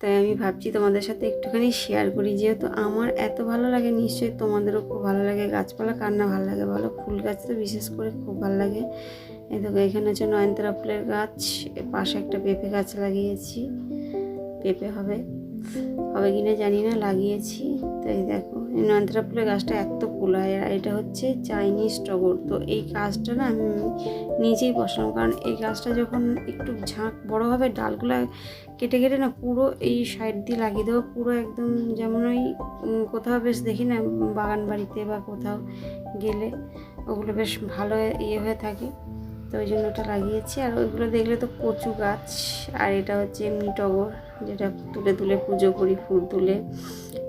তাই আমি ভাবছি তোমাদের সাথে একটুখানি শেয়ার করি, যেহেতু আমার এত ভালো লাগে নিশ্চয়ই তোমাদেরও খুব ভালো লাগে। গাছপালা কার না ভালো লাগে বলো, ফুল গাছ তো বিশেষ করে খুব ভালো লাগে। এই দেখো এখানে হচ্ছে নয়নতারা ফুলের গাছ, পাশে একটা পেঁপে গাছ লাগিয়েছি, পেঁপে হবে কিনা জানি না, লাগিয়েছি। তো এই দেখো এই নয়নতারা ফুলের গাছটা এত ফুল হয়, আর এটা হচ্ছে চাইনিজ টগর। তো এই গাছটা না আমি নিজেই বসালাম, কারণ এই গাছটা যখন একটু ঝাঁক বড় হবে ডালগুলো কেটে কেটে না পুরো এই সাইড দিয়ে লাগিয়ে দেবো, পুরো একদম যেমন ওই কোথাও বেশ দেখি না বাগান বাড়িতে বা কোথাও গেলে ওগুলো বেশ ভালো হয়ে থাকে। তো ওই জন্য ওটা লাগিয়েছি। আর ওইগুলো দেখলে তো কচু গাছ, আর এটা হচ্ছে এমনি টগর, যেটা তুলে তুলে পুজো করি, ফুল তুলে।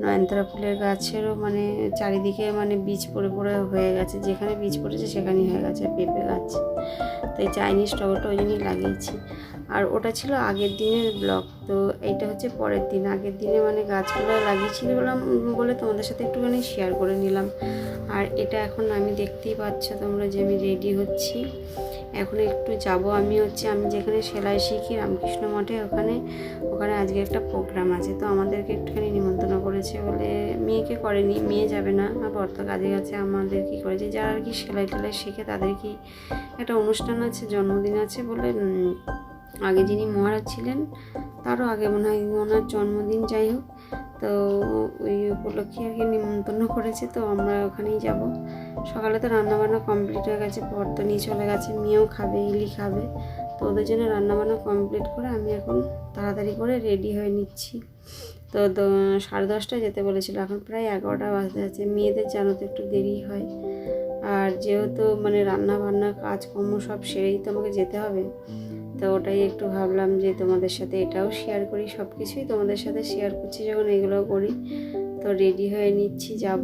নয়নতারা ফুলের গাছেরও মানে চারিদিকে মানে বীজ পড়ে পড়ে হয়ে গেছে, যেখানে বীজ পড়েছে সেখানেই হয়ে গেছে পেঁপে গাছ। তো এই চাইনিজ টগরটা ওই জন্যই লাগিয়েছি। আর ওটা ছিল আগের দিনের ব্লগ, তো এইটা হচ্ছে পরের দিন। আগের দিনে মানে গাছগুলো লাগিয়েছিল বলে তোমাদের সাথে একটুখানি শেয়ার করে নিলাম। আর এটা এখন আমি দেখতেই পাচ্ছ তোমরা যে আমি রেডি হচ্ছি। এখন একটু যাব, আমি যেখানে সেলাই শিখি রামকৃষ্ণ মঠে, ওখানে আজকে একটা প্রোগ্রাম আছে। তো আমাদেরকে একটুখানি নিমন্ত্রণ করেছে বলে, মেয়েকে করেনি, মেয়ে যাবে না, আর বর্ত কাজে গেছে। আমাদের কি করেছে, যারা আর কি সেলাই টেলাই শেখে তাদের কি একটা অনুষ্ঠান আছে, জন্মদিন আছে বলে, আগে যিনি মহারাজ ছিলেন তারও আগে মনে হয় ওনার জন্মদিন, যাই হোক। তো ওই উপলক্ষে আর কি নিমন্ত্রণ করেছে, তো আমরা ওখানেই যাব। সকালে তো রান্নাবান্না কমপ্লিট হয়ে গেছে, পর তো নিয়ে চলে গেছে, মেয়েও খাবে, ইলি খাবে। তো ওদের জন্য রান্নাবান্না কমপ্লিট করে আমি এখন তাড়াতাড়ি করে রেডি হয়ে নিচ্ছি। তো 10:30টায় যেতে বলেছিল, এখন প্রায় 11টা বাজতে আছে। মেয়েদের জানো তো একটু দেরি হয়, আর যেহেতু মানে রান্না বান্না কাজকর্ম সব সেরেই তো আমাকে যেতে হবে। তো ওটাই একটু ভাবলাম যে তোমাদের সাথে এটাও শেয়ার করি, সব কিছুই তোমাদের সাথে শেয়ার করছি যখন এগুলোও করি। তো রেডি হয়ে নিচ্ছি, যাব।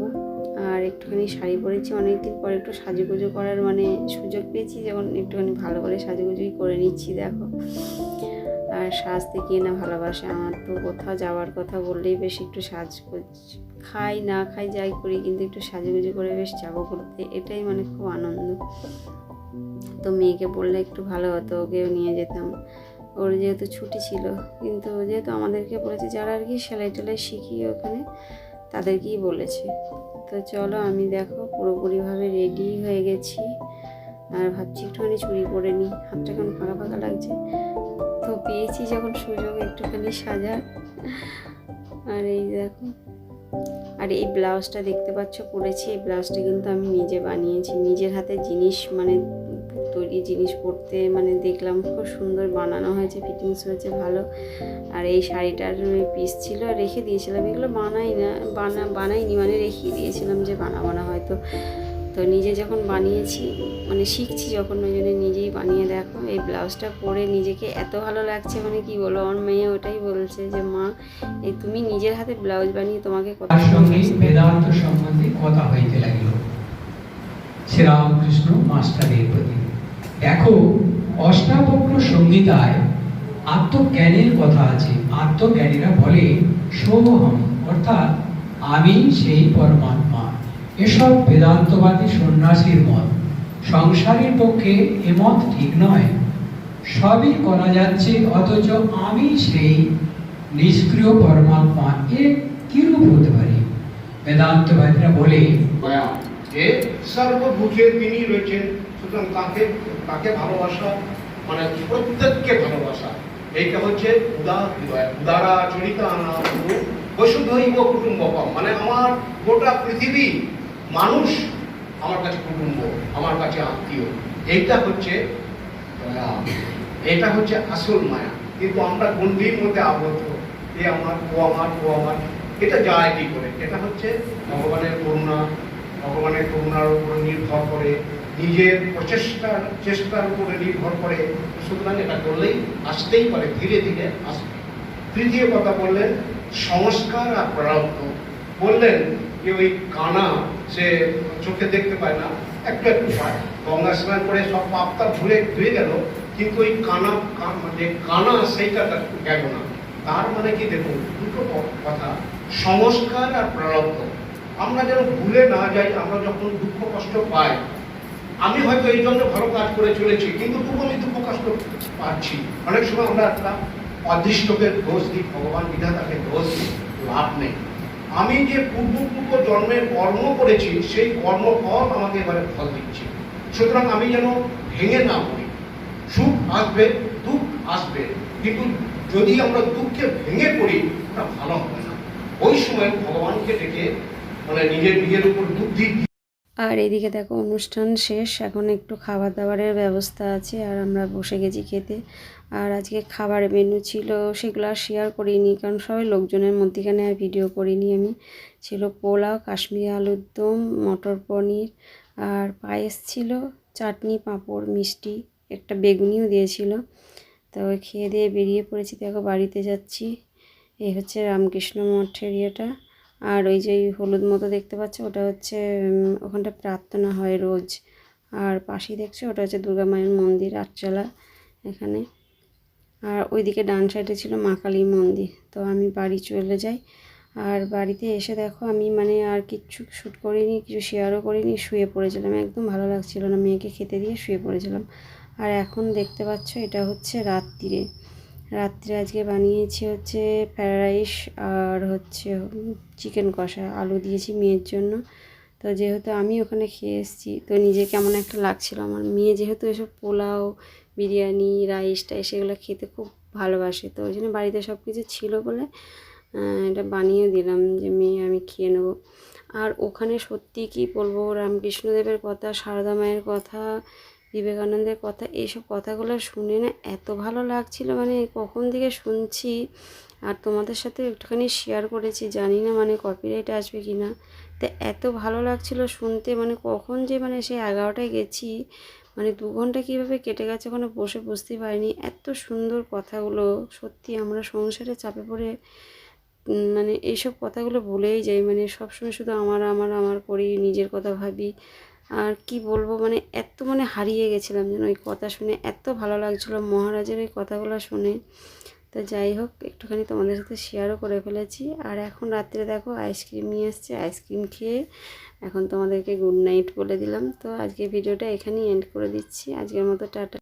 আর একটুখানি শাড়ি পরেছি, অনেকদিন পর একটু সাজুগুজু করার মানে সুযোগ পেয়েছি, যখন একটুখানি ভালো করে সাজুগুজুই করে নিচ্ছি দেখো। আর সাজতে গিয়ে না ভালোবাসে আমার, তো কোথাও যাওয়ার কথা বললেই বেশ একটু খাই না খাই যাই করি, কিন্তু একটু সাজুগুজু করে বেশ যাবো ঘুরতে, এটাই মানে খুব আনন্দ। তো মেয়েকে বললে একটু ভালো হতো, ওকেও নিয়ে যেতাম, ওর যেহেতু ছুটি ছিল। কিন্তু যেহেতু আমাদেরকে বলেছে যারা আর কি সেলাই টেলাই শিখি ওখানে, তাদেরকেই বলেছে। তো চলো, আমি দেখো পুরোপুরিভাবে রেডি হয়ে গেছি, আর ভাবছি একটুখানি চুড়ি পরে নিই, হাতটা কেমন ফাঁকা ফাঁকা লাগছে। তো পেয়েছি যখন সুযোগ একটুখানি সাজার। আর এই দেখো, আর এই ব্লাউজটা দেখতে পাচ্ছ পরেছি, এই ব্লাউজটা কিন্তু আমি নিজে বানিয়েছি, নিজের হাতে জিনিস মানে তৈরি জিনিস পরতে মানে দেখলাম খুব সুন্দর বানানো হয়েছে, ফিটিংস হয়েছে ভালো। আর এই শাড়িটার পিস ছিল, রেখে দিয়েছিলাম, এগুলো বানাইনি মানে রেখে দিয়েছিলাম যে বানাবো না হয়তো। তো নিজে যখন বানিয়েছি মানে শিখছি যখন, ওই জন্য নিজেই বানিয়ে দেখো এই ব্লাউজটা পরে নিজেকে এত ভালো লাগছে, মানে কি বলবো। আমার মেয়ে ওটাই বলছে যে মা, এই তুমি নিজের হাতে ব্লাউজ বানিয়ে তোমাকে কত বেদান্ত সম্বন্ধে কথা হইতে লাগিল শ্রীরামকৃষ্ণ মাস্টারের প্রতি। দেখো, অষ্টাবক্র সংহিতায় আত্মজ্ঞানের কথা আছে। আত্মজ্ঞানীরা বলে সোহম, অর্থাৎ আমি সেই পরমাত্মা। এসব বেদান্তবাদী সন্ন্যাসীর মত। সংসারের পক্ষে এমত ঠিক নয়। সবই করা যাচ্ছে, অথচ আমি সেই নিষ্ক্রিয় পরমাত্মা, এ কিরূপ হতে পারে? বেদান্তবাদীরা বলে যে সর্বভূতে তিনি রয়েছেন, সুতরাং তাকে ভালোবাসা মানে প্রত্যেককে ভালোবাসা, এইটা হচ্ছে উদারা চরিতা বসুধৈব কুটুম্বকম, মানে আমার গোটা পৃথিবী মানুষ আমার কাছে কুটুম্ব, আমার কাছে আত্মীয়। এইটা হচ্ছে দয়া, এটা হচ্ছে আসল মায়া। কিন্তু আমরা গণ্ডির মধ্যে আবদ্ধ, এ আমার, ও আমার, ও আমার, এটা যায় কি করে? এটা হচ্ছে ভগবানের করুণার উপরে নির্ভর করে, নিজের চেষ্টার উপরে নির্ভর করে। সুতরাং এটা করলেই আসতেই পারে, ধীরে ধীরে আসবে। তৃতীয় কথা বললেন সংস্কার আর প্রারব্ধ। বললেন যে ওই কানা, সে চোখে দেখতে পায় না, একটু একটু পায়, গঙ্গা স্নান করে সব পাপটা ধুয়ে গেল, কিন্তু ওই কানা সেইটা গেল না। তার মানে কি, দেখুন দুটো কথা, সংস্কার আর প্রারব্ধ। আমরা যেন ভুলে না যাই, আমরা যখন দুঃখ কষ্ট পাই, আমি হয়তো এই জন্য ভালো কাজ করে চলেছি, কিন্তু তবু আমি দুঃখ কষ্ট পাচ্ছি। অনেক সময় আমরা একটা অদৃষ্টকে দোষ দিই, ভগবান বিধাতাকে দোষ দিই, লাভ নেই। আমি যে পূর্ব জন্মের কর্ম করেছি সেই কর্মফল আমাকে এবারে ফল দিচ্ছে। সুতরাং আমি যেন ভেঙে না পড়ি। সুখ আসবে, দুঃখ আসবে, কিন্তু যদি আমরা দুঃখে ভেঙে পড়ি ওটা ভালো হবে না। ওই সময় ভগবানকে ডেকে মানে নিজের উপর বুদ্ধি। আর এদিকে দেখো অনুষ্ঠান শেষ, এখন একটু খাবার দাবারের ব্যবস্থা আছে আর আমরা বসে গেছি খেতে। আর আজকে খাবারের মেনু ছিল, সেগুলো আর শেয়ার করিনি কারণ সবাই লোকজনের মধ্যেখানে আর ভিডিও করিনি আমি। ছিল পোলাও, কাশ্মীরি আলুর দম, মটর পনির আর পায়েস ছিল, চাটনি, পাঁপড়, মিষ্টি, একটা বেগুনিও দিয়েছিল। তো খেয়ে দিয়ে বেরিয়ে পড়েছি, দেখো বাড়িতে যাচ্ছি। এই হচ্ছে রামকৃষ্ণ মঠের ইয়েটা। আর ওই যে হলুদ মতো দেখতে পাচ্ছ ওটা হচ্ছে ওখানটা প্রার্থনা হয় রোজ। আর পাশেই দেখছো ওটা হচ্ছে দুর্গা মায়ের মন্দির আটচালা এখানে। আর ওইদিকে ডান সাইডে ছিল মা কালীর মন্দির। তো আমি বাড়ি চলে যাই। আর বাড়িতে এসে দেখো আমি মানে আর কিচ্ছু শ্যুট করিনি, কিছু শেয়ারও করিনি, শুয়ে পড়েছিলাম। একদম ভালো লাগছিল না, মেয়েকে খেতে দিয়ে শুয়ে পড়েছিলাম। আর এখন দেখতে পাচ্ছ এটা হচ্ছে রাত্রিরে আজকে বানিয়েছি হচ্ছে ফ্রায়েড রাইস আর হচ্ছে চিকেন কষা, আলু দিয়েছি মেয়ের জন্য। তো যেহেতু আমি ওখানে খেয়ে এসেছি তো নিজে কেমন একটা লাগছিল। আমার মেয়ে যেহেতু এসব পোলাও, বিরিয়ানি, রাইস টাইস এগুলো খেতে খুব ভালোবাসে, তো ওই জন্য বাড়িতে সব কিছু ছিল বলে এটা বানিয়ে দিলাম যে মেয়ে আমি খেয়ে নেবো। আর ওখানে সত্যি কি বলবো, রামকৃষ্ণদেবের কথা, সারদা মায়ের কথা, বিবেকানন্দের কথা, এইসব কথাগুলো শুনে না এত ভালো লাগছিল, মানে কখন থেকে শুনছি আর তোমাদের সাথে একটুখানি শেয়ার করেছি, জানি না মানে কপিরাইট আসবে কি না। তো এত ভালো লাগছিল শুনতে, মানে কখন যে মানে সেই 11টায় গেছি, মানে 2 ঘন্টা কীভাবে কেটে গেছে ওখানে বসে বুঝতেই পারিনি। এত সুন্দর কথাগুলো, সত্যি আমরা সংসারে চাপে পড়ে মানে এইসব কথাগুলো ভুলেই যাই, মানে সবসময় শুধু আমার করি, নিজের কথা ভাবি। আর কি বলবো, মানে এত মানে হারিয়ে গেছিলাম যেন ওই কথা শুনে, এত ভালো লাগছিলো মহারাজের ওই কথাগুলো শুনে। তো যাই হোক, একটুখানি তোমাদের সাথে শেয়ারও করে ফেলেছি। আর এখন রাত্রে দেখো আইসক্রিম নিয়ে এসছে, আইসক্রিম খেয়ে এখন তোমাদেরকে গুড নাইট বলে দিলাম। তো আজকে ভিডিওটা এখানেই এন্ড করে দিচ্ছি, আজকের মতো টাটা।